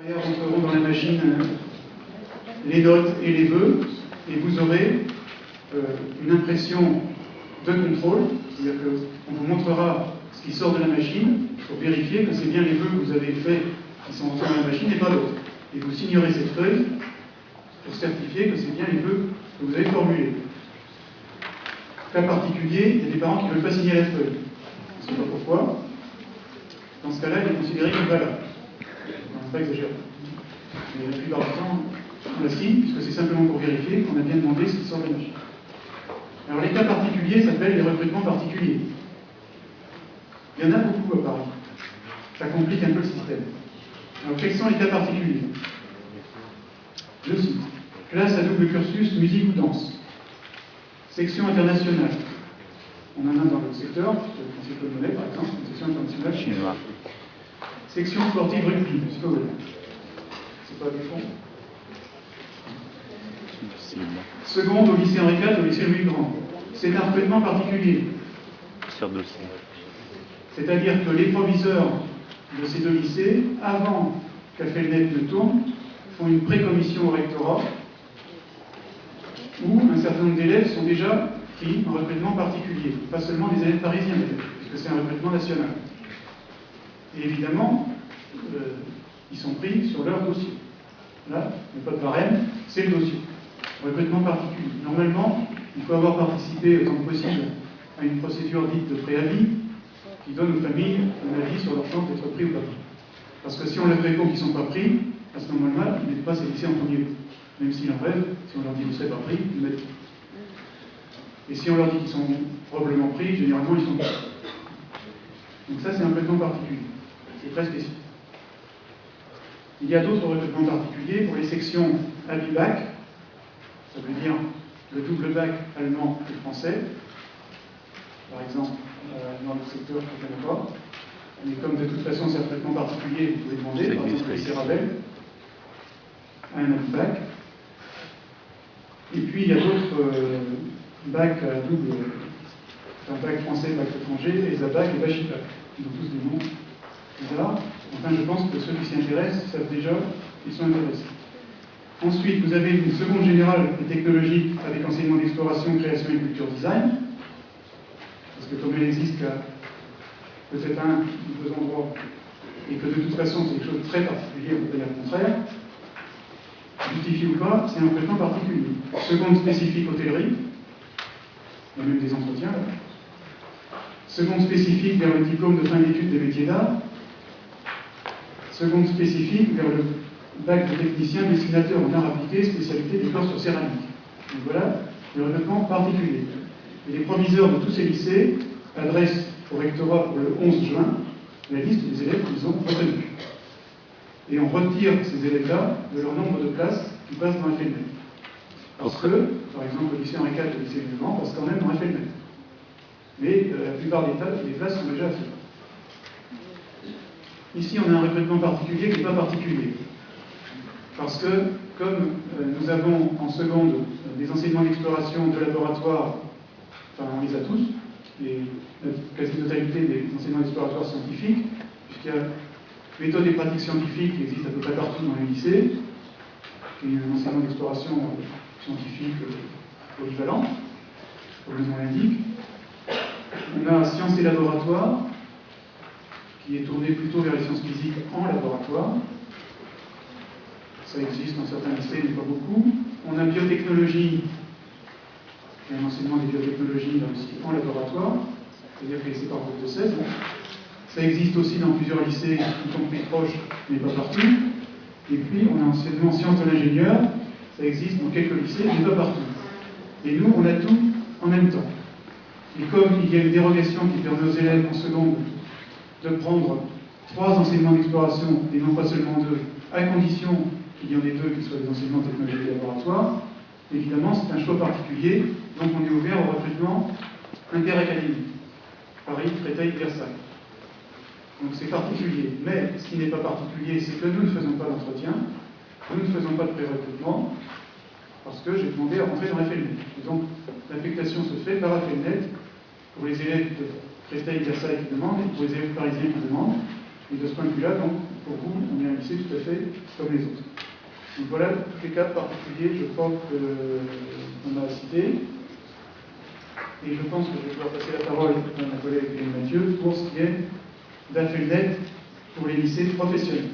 Derrière, rentreront dans la machine les notes et les vœux, et vous aurez une impression de contrôle, c'est-à-dire qu'on vous montrera ce qui sort de la machine pour vérifier que c'est bien les vœux que vous avez faits qui sont entrés dans la machine et pas d'autres. Et vous signerez cette feuille pour certifier que c'est bien les vœux que vous avez formulés. Cas particulier, il y a des parents qui ne veulent pas signer la feuille. Je ne sais pas pourquoi. Dans ce cas-là, il est considéré comme valable. On ne pas exagérer. Mais la plupart du temps, on la signe, puisque c'est simplement pour vérifier qu'on a bien demandé ce qui sort de la machine. Alors les cas particuliers s'appellent les recrutements particuliers. Il y en a beaucoup à Paris. Ça complique un peu le système. Alors quels sont les cas particuliers? Je cite. Classe à double cursus, musique ou danse. Section internationale. On en a dans le secteur, c'est Claude Monet par exemple, une section internationale. Chinois. Section sportive rugby, c'est pas vrai. C'est pas du fond. Seconde au lycée Henri IV, au lycée Louis Grand. C'est un recrutement particulier. Sur dossier. C'est-à-dire que les proviseurs de ces deux lycées, avant qu'Affelnet ne tourne, font une pré-commission au rectorat où un certain nombre d'élèves sont déjà pris en recrutement particulier, pas seulement des élèves parisiens, puisque c'est un recrutement national. Et évidemment, ils sont pris sur leur dossier. Là, il n'y a pas de barème, c'est le dossier. Recrutement particulier. Normalement, il faut avoir participé autant que possible à une procédure dite de préavis qui donne aux familles un avis sur leur chance d'être pris ou pas pris. Parce que si on leur répond qu'ils ne sont pas pris, à ce moment-là, ils ne mettent pas ces lycées en premier lieu. Même s'ils en rêvent, si on leur dit qu'ils ne seraient pas pris, ils le mettent. Et si on leur dit qu'ils sont probablement pris, généralement ils sont pris. Donc ça, c'est un recrutement particulier. C'est très spécifique. Il y a d'autres recrutements particuliers pour les sections à bibac, ça veut dire le double bac allemand et français. Par exemple, dans le secteur, je ne connais pas. Mais comme de toute façon c'est un traitement particulier, vous pouvez demander, par exemple, le Cérabel, un bac. Et puis il y a d'autres bacs à double, enfin bac français, bac étranger, et Zabac et Bachipac. Ils ont tous des noms bizarres. Enfin, je pense que ceux qui s'y intéressent savent déjà qu'ils sont intéressés. Ensuite, vous avez une seconde générale et technologique avec enseignement d'exploration, création et culture design. Parce que comme elle existe qu'à peut-être un ou deux endroits, et que de toute façon c'est quelque chose de très particulier, on peut dire le contraire, justifié ou pas, c'est un recrutement particulier. Seconde spécifique hôtellerie, il y a même des entretiens là. Seconde spécifique vers le diplôme de fin d'études des métiers d'art. Seconde spécifique vers le bac de technicien dessinateur en art appliqué, spécialité décor sur céramique. Donc voilà le recrutement particulier. Et les proviseurs de tous ces lycées adressent au rectorat pour le 11 juin la liste des élèves qu'ils ont retenus. Et on retire ces élèves-là de leur nombre de places qui passent dans Affelnet. Parce que, par exemple, au lycée Henri IV et au lycée Louis Grand passent quand même dans Affelnet. Mais la plupart des places sont déjà assurées. Ici, on a un recrutement particulier qui n'est pas particulier. Parce que, comme nous avons en seconde des enseignements d'exploration de laboratoire, enfin on les a tous, la quasi-totalité des enseignements d'exploratoire scientifiques, puisqu'il y a méthode et pratiques scientifiques qui existent à peu près partout dans les lycées, qui est un enseignement d'exploration scientifique polyvalent, comme le nom l'indique. On a sciences et laboratoires, qui est tourné plutôt vers les sciences physiques en laboratoire. Ça existe dans certains lycées, mais pas beaucoup. On a biotechnologie, qui est un enseignement des biotechnologies là aussi en laboratoire, c'est-à-dire que c'est par groupe de 16. Ça existe aussi dans plusieurs lycées, y compris proches, mais pas partout. Et puis, on a enseignement sciences de l'ingénieur, ça existe dans quelques lycées, mais pas partout. Et nous, on a tout en même temps. Et comme il y a une dérogation qui permet aux élèves en seconde de prendre 3 enseignements d'exploration, et non pas seulement 2, à condition qu'il y en ait 2 qui soient des enseignements technologiques et laboratoires, évidemment, c'est un choix particulier, donc on est ouvert au recrutement interacadémique. Paris, Créteil, Versailles. Donc c'est particulier. Mais ce qui n'est pas particulier, c'est que nous ne faisons pas d'entretien, nous ne faisons pas de pré-recrutement, parce que j'ai demandé à rentrer dans Affelnet. Et donc l'affectation se fait par Affelnet pour les élèves de Créteil, Versailles qui demandent, et pour les élèves parisiens qui demandent. Et de ce point de vue-là, donc, pour vous, on est un lycée tout à fait comme les autres. Donc voilà tous les cas particuliers, je crois, qu'on a cités. Et je pense que je vais pouvoir passer la parole à ma collègue Mathieu pour ce qui est d'AFELNET pour les lycées professionnels.